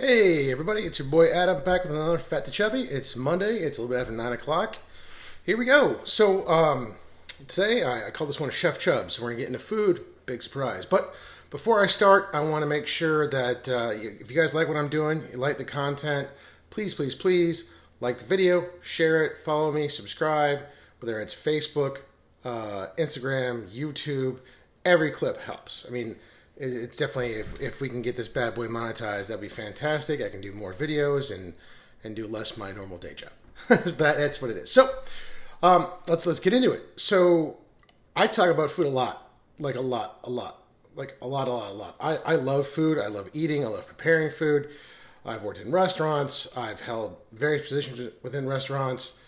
Hey everybody, it's your boy Adam back with another Fat to Chubby. It's Monday, it's a little bit after 9 o'clock. Here we go. Today I call this one Chef Chubs. We're going to get into food, big surprise. But before I start, I want to make sure that if you guys like what I'm doing, you like the content, please like the video, share it, follow me, subscribe, whether it's Facebook, Instagram, YouTube, every clip helps. I mean, it's definitely if we can get this bad boy monetized, that'd be fantastic. I can do more videos and do less my normal day job. But that's what it is. So let's get into it. So I talk about food a lot, like a lot, like a lot. I love food. I love eating. I love preparing food. I've worked in restaurants. I've held various positions within restaurants.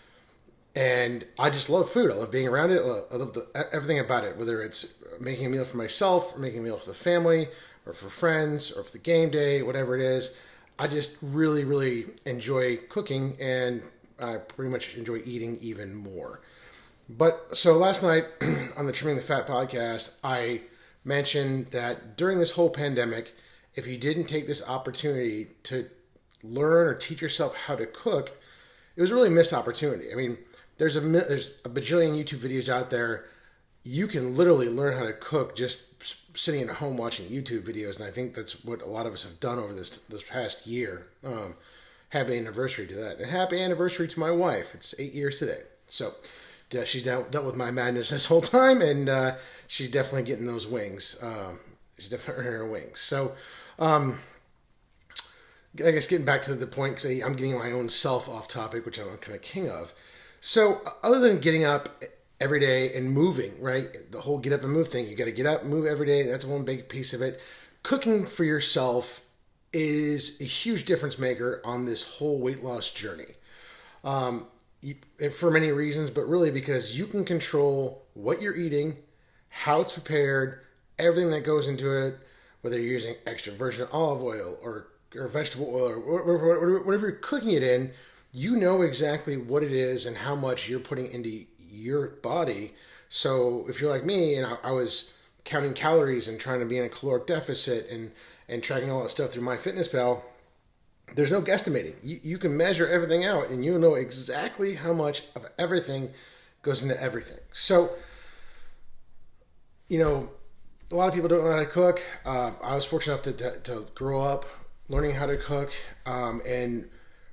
And I just love food. I love being around it. I love everything about it, whether it's making a meal for myself, or making a meal for the family, or for friends, or for the game day, whatever it is. I just really enjoy cooking, and I pretty much enjoy eating even more. But so last night on the Trimming the Fat podcast, I mentioned that during this whole pandemic, if you didn't take this opportunity to learn or teach yourself how to cook, it was a really missed opportunity. I mean, there's a bajillion YouTube videos out there. You can literally learn how to cook just sitting at home watching YouTube videos, and I think that's what a lot of us have done over this past year. Happy anniversary to that, and happy anniversary to my wife. It's 8 years today. So she's dealt with my madness this whole time, and she's definitely getting those wings. She's definitely earning her wings. So I guess getting back to the point, because I'm getting my own self off topic, which I'm kind of king of. So other than getting up every day and moving, right? The whole get up and move thing. You got to get up, move every day. That's one big piece of it. Cooking for yourself is a huge difference maker on this whole weight loss journey. For many reasons, but really because you can control what you're eating, how it's prepared, everything that goes into it, whether you're using extra virgin olive oil or vegetable oil or whatever you're cooking it in. You know exactly what it is and how much you're putting into your body. So if you're like me and I was counting calories and trying to be in a caloric deficit and tracking all that stuff through MyFitnessPal, there's no guesstimating. You can measure everything out and you know exactly how much of everything goes into everything. So, a lot of people don't know how to cook. I was fortunate enough to grow up learning how to cook and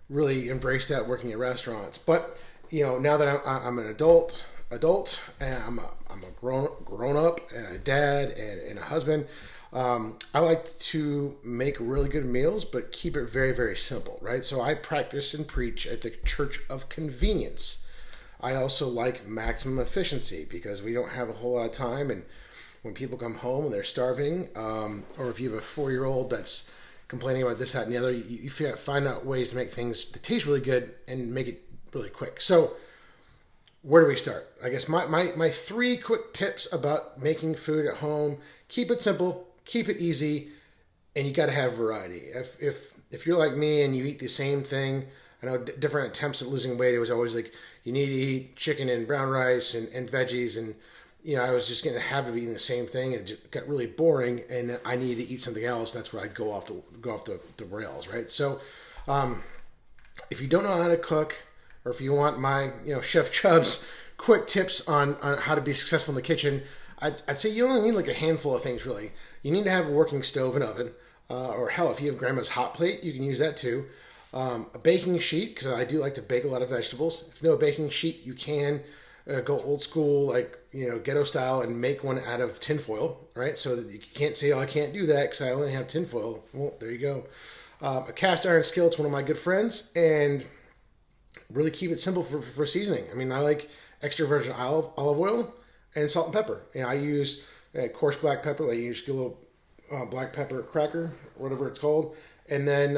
really embrace that working at restaurants. But now that I'm an adult and I'm a grown up and a dad and a husband, I like to make really good meals, but keep it very, very simple, right? So I practice and preach at the Church of Convenience. I also like maximum efficiency because we don't have a whole lot of time, and when people come home and they're starving, or if you have a 4-year-old that's complaining about this, that, and the other, you find out ways to make things that taste really good and make it really quick. So where do we start? I guess my 3 quick tips about making food at home: keep it simple, keep it easy, and you got to have variety. If you're like me and you eat the same thing, I know different attempts at losing weight, it was always like you need to eat chicken and brown rice and veggies, and I was just getting a habit of eating the same thing, and it just got really boring, and I needed to eat something else. And that's where I'd go off the rails, right? So, if you don't know how to cook, or if you want my Chef Chubs quick tips on how to be successful in the kitchen, I'd say you only need like a handful of things really. You need to have a working stove and oven, or hell, if you have grandma's hot plate, you can use that too. A baking sheet, because I do like to bake a lot of vegetables. If you know a baking sheet, you can go old school, like ghetto style, and make one out of tinfoil, right? So that you can't say, "Oh, I can't do that because I only have tinfoil." Well, there you go. A cast iron skillet's one of my good friends, and really keep it simple for seasoning. I mean, I like extra virgin olive oil and salt and pepper. I use coarse black pepper. I use a little black pepper cracker, whatever it's called, and then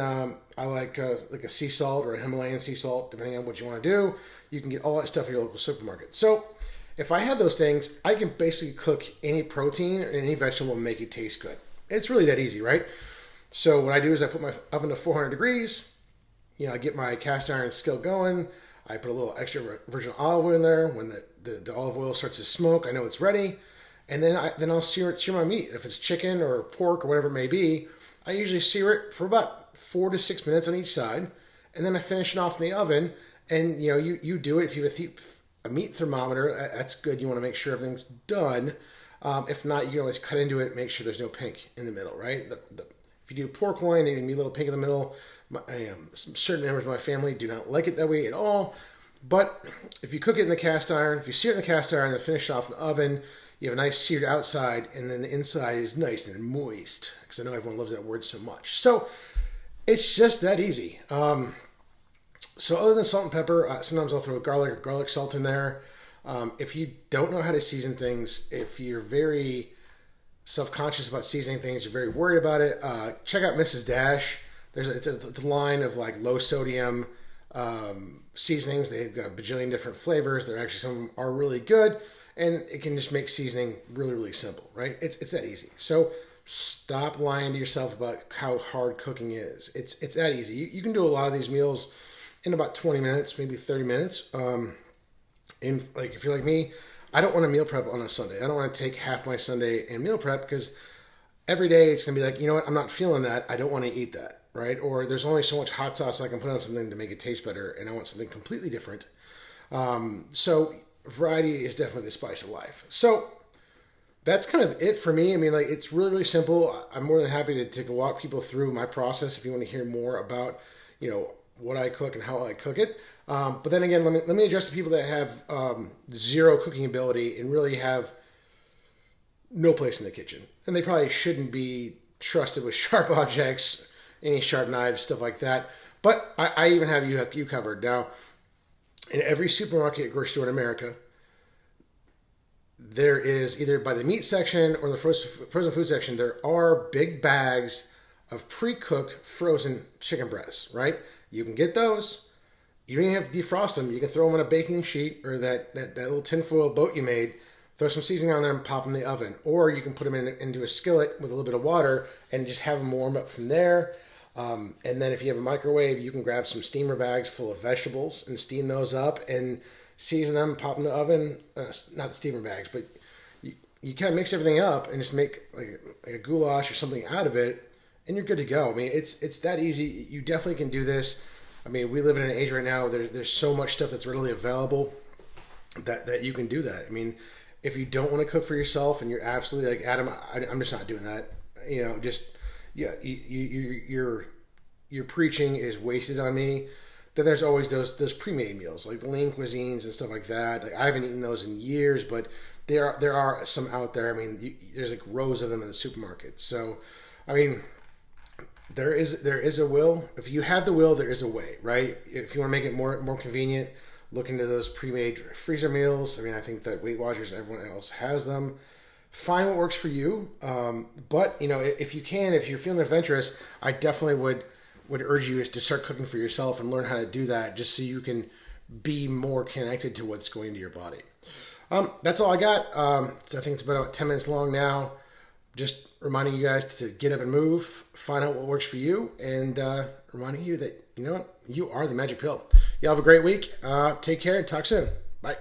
I like a sea salt or a Himalayan sea salt, depending on what you want to do. You can get all that stuff at your local supermarket. So if I have those things, I can basically cook any protein or any vegetable and make it taste good. It's really that easy, right? So what I do is I put my oven to 400 degrees. I get my cast iron skillet going. I put a little extra virgin olive oil in there. When the olive oil starts to smoke, I know it's ready. And then I'll sear my meat. If it's chicken or pork or whatever it may be, I usually sear it for about 4 to 6 minutes on each side, and then I finish it off in the oven. And you do it if you have a meat thermometer. That's good. You want to make sure everything's done. If not, you can always cut into it, make sure there's no pink in the middle, right? If you do pork loin, it can be a little pink in the middle. Certain members of my family do not like it that way at all. But if you cook it in the cast iron, if you sear it in the cast iron and finish it off in the oven, you have a nice seared outside, and then the inside is nice and moist. Because I know everyone loves that word so much. So it's just that easy. So other than salt and pepper, sometimes I'll throw garlic or garlic salt in there. If you don't know how to season things, if you're very self-conscious about seasoning things, you're very worried about it, check out Mrs. Dash. It's a line of like low sodium seasonings. They've got a bajillion different flavors. They're actually, some of them are really good, and it can just make seasoning really, really simple, right? It's that easy. So stop lying to yourself about how hard cooking is. It's that easy. You can do a lot of these meals in about 20 minutes, maybe 30 minutes. If you're like me, I don't want to meal prep on a Sunday. I don't want to take half my Sunday and meal prep, because every day it's going to be like, you know what, I'm not feeling that. I don't want to eat that, right? Or there's only so much hot sauce I can put on something to make it taste better, and I want something completely different. So variety is definitely the spice of life. So that's kind of it for me. I mean, like, it's really, really simple. I'm more than happy to walk people through my process if you want to hear more about, what I cook and how I cook it. But then again, let me address the people that have zero cooking ability and really have no place in the kitchen. And they probably shouldn't be trusted with sharp objects, any sharp knives, stuff like that. But I even have you covered. Now, in every supermarket, grocery store in America, there is, either by the meat section or the frozen food section, there are big bags of pre-cooked frozen chicken breasts, right? You can get those. You don't even have to defrost them. You can throw them on a baking sheet or that little tinfoil boat you made, throw some seasoning on there and pop them in the oven. Or you can put them into a skillet with a little bit of water and just have them warm up from there. And then if you have a microwave, you can grab some steamer bags full of vegetables and steam those up and season them, pop them in the oven. Not the steamer bags, but you kind of mix everything up and just make like a goulash or something out of it, and you're good to go. I mean, it's that easy. You definitely can do this. I mean, we live in an age right now where there's so much stuff that's readily available that you can do that. I mean, if you don't want to cook for yourself and you're absolutely like, Adam, I'm just not doing that. Your preaching is wasted on me. Then there's always those pre-made meals like the lean cuisines and stuff like that. Like, I haven't eaten those in years, but there are some out there. I mean, there's like rows of them in the supermarket. So, I mean, there is a will. If you have the will, there is a way, right? If you want to make it more convenient, look into those pre-made freezer meals. I mean, I think that Weight Watchers and everyone else has them. Find what works for you. But if you're feeling adventurous, I definitely would urge you to start cooking for yourself and learn how to do that, just so you can be more connected to what's going into your body. That's all I got. So I think it's about 10 minutes long now. Just reminding you guys to get up and move, find out what works for you, and reminding you that, you are the magic pill. You have a great week. Take care and talk soon. Bye.